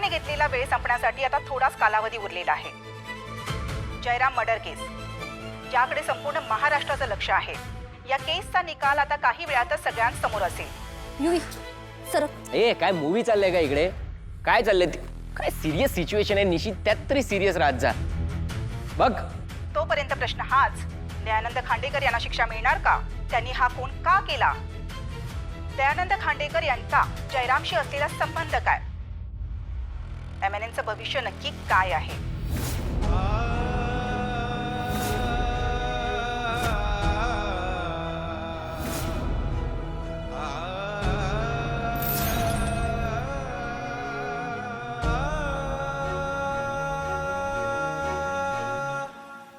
कोर्टाने घेतलेला वेळ संपण्यासाठी आता थोडाच कालावधी उरलेला आहे. जयराम मर्डर केस, ज्याकडे संपूर्ण महाराष्ट्राचं लक्ष आहे, या केसचा निकाल आता काही वेळातच सगळ्यांसमोर असेल. युवी सर, ए काय मूवी चाललंय का इकडे? काय चाललंय? काय सिरियस सिच्युएशन आहे निशी, त्यात तरी सिरियस राहत जा. बघ तोपर्यंत प्रश्न हाच, दयानंद खांडेकर यांना शिक्षा मिळणार का? त्यांनी हा खून का केला? दयानंद खांडेकर यांचा जयरामशी असलेला संबंध काय? MNNचं भविष्य नक्की काय आहे?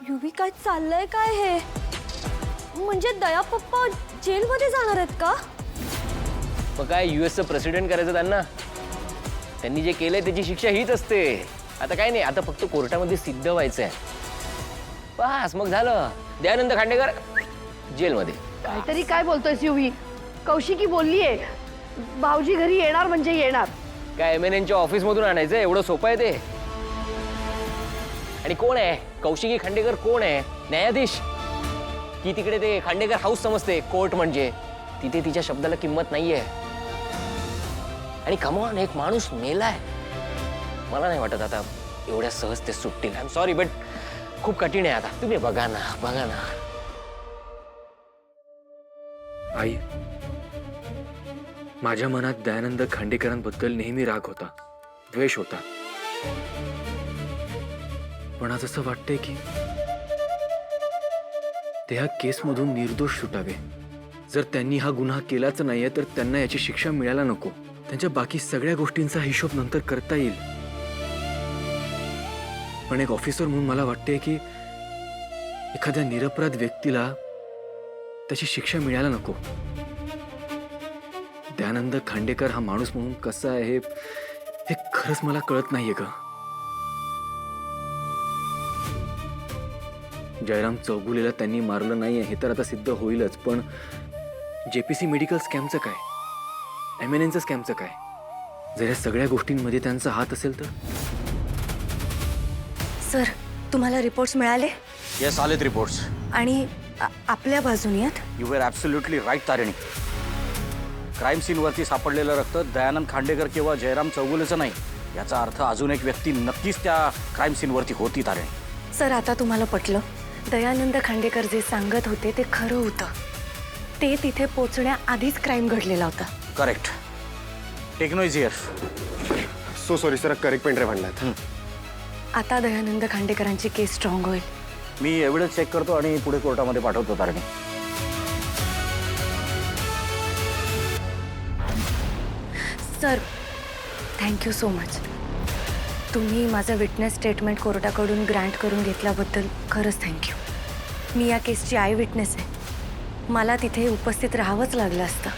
युवी काय चाललंय काय हे? म्हणजे दया पप्पा जेलमध्ये जाणार आहेत का? मग काय US प्रेसिडेंट करायचं त्यांना? त्यांनी जे केलंय त्याची शिक्षा हीच असते. आता काय नाही, आता फक्त कोर्टामध्ये सिद्ध व्हायचंय. बस मग झालं. दयानंद खांडेकर जेलमध्ये. काहीतरी काय बोलतोयस युवी? कौशिकी बोललीये भाऊजी घरी येणार म्हणजे येणार. काय MNNच्या ऑफिस मधून आणायचं? एवढं सोपं आहे ते? आणि कोण आहे कौशिकी खांडेकर? कोण आहे? न्यायाधीश की तिकडे ते खांडेकर हाऊस समजते कोर्ट? म्हणजे तिथे तिच्या शब्दाला किंमत नाहीये. आणि कमॉन, एक माणूस मेलाय. मला नाही वाटत आता एवढ्या सहज ते सुटतील. आय एम सॉरी बट खूप कठीण आहे आता. तुम्ही बघा ना, बघा ना. आई, माझ्या मनात दयानंद खांडेकरांबद्दल नेहमी राग होता, द्वेष होता. पण आज असं वाटतंय की ते ह्या केसमधून निर्दोष सुटावे. जर त्यांनी हा गुन्हा केलाच नाहीये तर त्यांना याची शिक्षा मिळायला नको. त्यांच्या बाकी सगळ्या गोष्टींचा हिशोब नंतर करता येईल. पण एक ऑफिसर म्हणून मला वाटते की एखाद्या निरपराध व्यक्तीला त्याची शिक्षा मिळायला नको. दयानंद खांडेकर हा माणूस म्हणून कसा आहे हे खरंच मला कळत नाहीये ग. जयराम चौगुलेला त्यांनी मारलं नाहीये हे तर आता सिद्ध होईलच, पण JPC मेडिकल स्कॅमचं काय? MNNचं स्कॅमचं काय? जर या सगळ्या गोष्टींमध्ये त्यांचा हात असेल तर? सर, तुम्हाला रिपोर्ट्स मिळाले? येस, आलेत रिपोर्ट्स. आणि आपल्या बाजूने आहेत? You were absolutely right Tarini. Crime सीनवरती सापडलेलं रक्त दयानंद खांडेकर किंवा जयराम चौगुलेचं नाही. याचा अर्थ अजून एक व्यक्ती नक्कीच त्या क्राईम सीनवरती होती तारिणी. सर, आता तुम्हाला पटलं? दयानंद खांडेकर जे सांगत होते ते खरं होतं. ते तिथे पोचण्याआधीच क्राईम घडलेला होता. Correct. Technology here. So sorry sir, correct pen drive आणलात. आता दयानंद खांडेकरांची केस स्ट्रॉंग होईल. मी एव्हिडन्स चेक करतो आणि पुढे कोर्टामध्ये पाठवतो Tarini. Sir, thank you so much. तुम्ही माझं विटनेस स्टेटमेंट कोर्टाकडून ग्रँट करून घेतल्याबद्दल खरंच थँक्यू. मी या केसची आय विटनेस आहे. मला तिथे उपस्थित राहावंच लागलं असतं.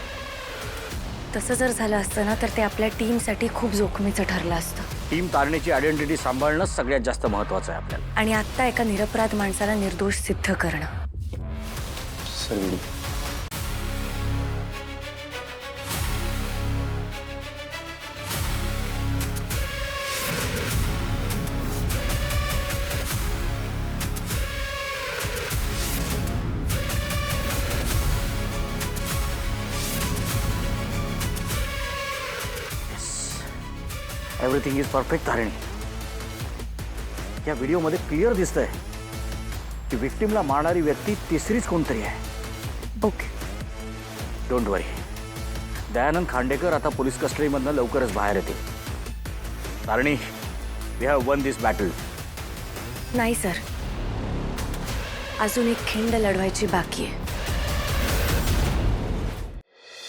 तसं जर झालं असतं ना तर ते आपल्या टीमसाठी खूप जोखमीचं ठरलं असतं. टीम तारिणीची आयडेंटिटी सांभाळणंच सगळ्यात जास्त महत्त्वाचं आहे आपल्याला. आणि आत्ता एका निरपराध माणसाला निर्दोष सिद्ध करणं. Sir, everything is perfect Tarini. या व्हिडिओमध्ये क्लिअर दिसतंय की विक्टिमला मारणारी व्यक्ती तिसरीच कोणतरी आहे. Okay, don't worry. Dayanand Khandekar आता पोलीस कस्टडीमधनं लवकरच बाहेर येतील. Tarini, we have won this battle. नाही सर, अजून एक खिंड लढवायची बाकी आहे.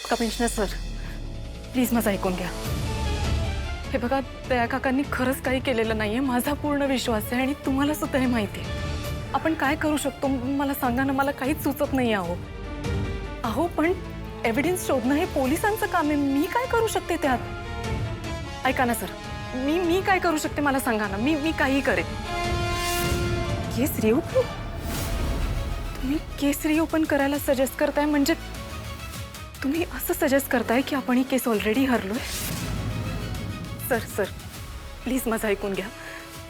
कमिशनर सर, प्लीज माझं ऐकून घ्या. हे बघा, दया काकांनी खरंच काही केलेलं नाहीये. माझा पूर्ण विश्वास आहे आणि तुम्हाला सुद्धा हे माहिती आहे. आपण काय करू शकतो मला सांगा ना. मला काहीच सुचत नाही. अहो पण एव्हिडन्स शोधणं हे पोलिसांचं काम आहे. मी काय करू शकते त्यात? ऐका ना सर, मी काय करू शकते मला सांगा ना. मी काही करेन. केस रिओपन? तुम्ही केस रिओपन करायला सजेस्ट करताय? म्हणजे तुम्ही असं सजेस्ट करताय की आपण ही केस ऑलरेडी हरलोय? सर प्लीज माझं ऐकून घ्या.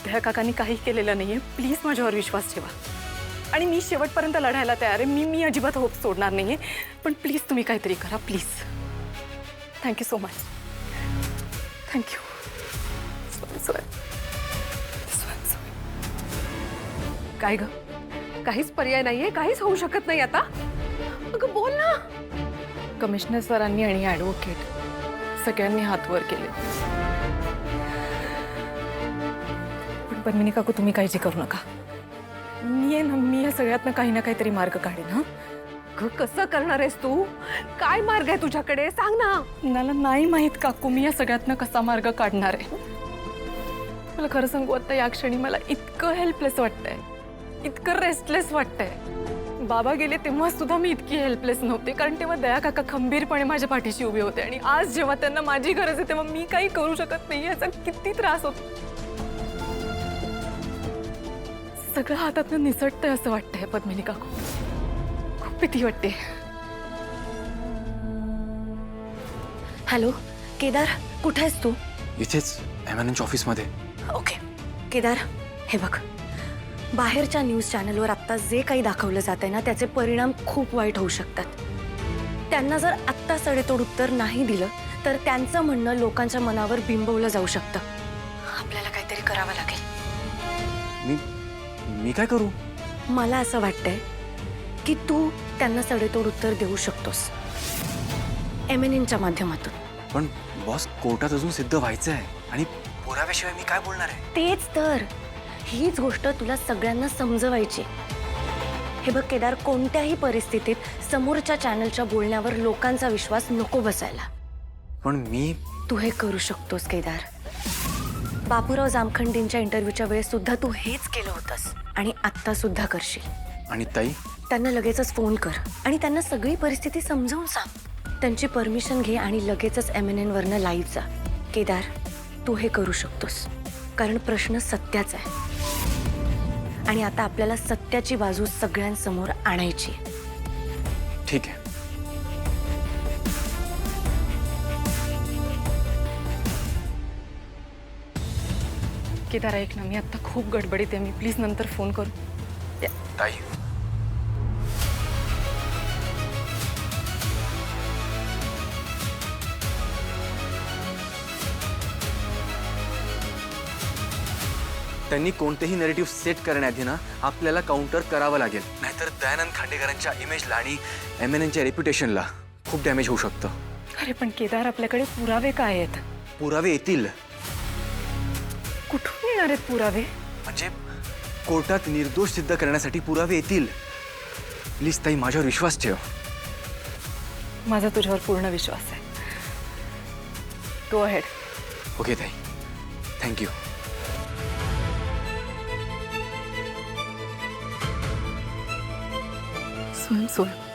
दया काकांनी काही केलेलं नाहीये. प्लीज माझ्यावर विश्वास ठेवा. आणि मी शेवटपर्यंत लढायला तयार आहे. मी अजिबात होप सोडणार नाहीये. पण प्लीज तुम्ही काहीतरी करा please. Thank you so much. Thank you. काय ग, काहीच पर्याय नाहीये, काहीच होऊ शकत नाही आता. अगं बोल ना. कमिशनर सरांनी आणि ॲडव्होकेट सगळ्यांनी हात वर केले. पण पद्मिनी काकू तुम्ही काळजी करू नका. मी या सगळ्यातनं काही ना काहीतरी मार्ग काढेन. हा अगं, कसं करणार आहेस तू? काय मार्ग आहे तुझ्याकडे, सांग ना. मला नाही माहीत काकू मी या सगळ्यातनं कसा मार्ग काढणार आहे. मला खरं सांगू आता या क्षणी मला इतकं हेल्पलेस वाटतंय, इतकं रेस्टलेस वाटतंय. बाबा गेले तेव्हा सुद्धा मी इतकी हेल्पलेस नव्हते, कारण तेव्हा दया काका खंबीरपणे माझ्या पाठीशी उभे होते. आणि आज जेव्हा त्यांना माझी गरज आहे तेव्हा मी काही करू शकत नाही. याचा किती त्रास होतो. सगळं हातातनं निसटतंय असं वाटतंय पद्मिनी काकू. खूप भीती वाटते. हॅलो केदार, कुठे आहेस तू? इथेच एमएनएनच्या ऑफिसमध्ये. ओके केदार, हे बघ, बाहेरच्या न्यूज चॅनलवर आत्ता जे काही दाखवलं जात आहे ना, त्याचे परिणाम खूप वाईट होऊ शकतात. त्यांना जर आत्ता सडेतोड उत्तर नाही दिलं तर त्यांचं म्हणणं लोकांच्या मनावर बिंबवलं जाऊ शकतं. आपल्याला काहीतरी करावं लागेल. मी काय करू? मला असं वाटतंय की तू त्यांना सडेतोड उत्तर देऊ शकतोस एमएनएनच्या माध्यमातून. पण बॉस, कोर्टात अजून सिद्ध व्हायचं आहे आणि पुराव्याशिवाय मी काय बोलणार आहे? तेच तर, हीच गोष्ट तुला सगळ्यांना समजवायची. हे बघ केदार, कोणत्याही परिस्थितीत समोरच्या चॅनलच्या बोलण्यावर लोकांचा विश्वास नको बसायला. पण तू हे करू शकतोस केदार. बापूराव जामखंडींच्या इंटरव्ह्यूच्या वेळेस सुद्धा तू हेच केलं होतंस आणि आत्ता सुद्धा करशील. आणि ताई, त्यांना लगेचच फोन कर आणि त्यांना सगळी परिस्थिती समजावून सांग. त्यांची परमिशन घे आणि लगेचच MNN वरनं लाईव्ह जा. केदार, तू हे करू शकतोस, कारण प्रश्न सत्याचा आहे आणि आता आपल्याला सत्याची बाजू सगळ्यांसमोर आणायची. ठीक आहे. केदार ऐक ना, मी आता खूप गडबडीत आहे. मी प्लीज नंतर फोन करू. ताई, त्यांनी कोणतेही नरेटिव्ह सेट करण्याआधी ना आपल्याला काउंटर करावं लागेल, नाहीतर दयानंद खांडेकरांच्या इमेजला आणि MNNच्या रेप्युटेशनला खूप डॅमेज होऊ शकतं. अरे पण केदार, आपल्याकडे पुरावे काय आहेत? पुरावे येतील. कुठून येणार आहेत पुरावे? म्हणजे कोर्टात निर्दोष सिद्ध करण्यासाठी पुरावे येतील. प्लीज ताई, माझ्यावर विश्वास ठेव. माझा तुझ्यावर पूर्ण विश्वास आहे. Go ahead. ओके ताई, थँक्यू. स्वयं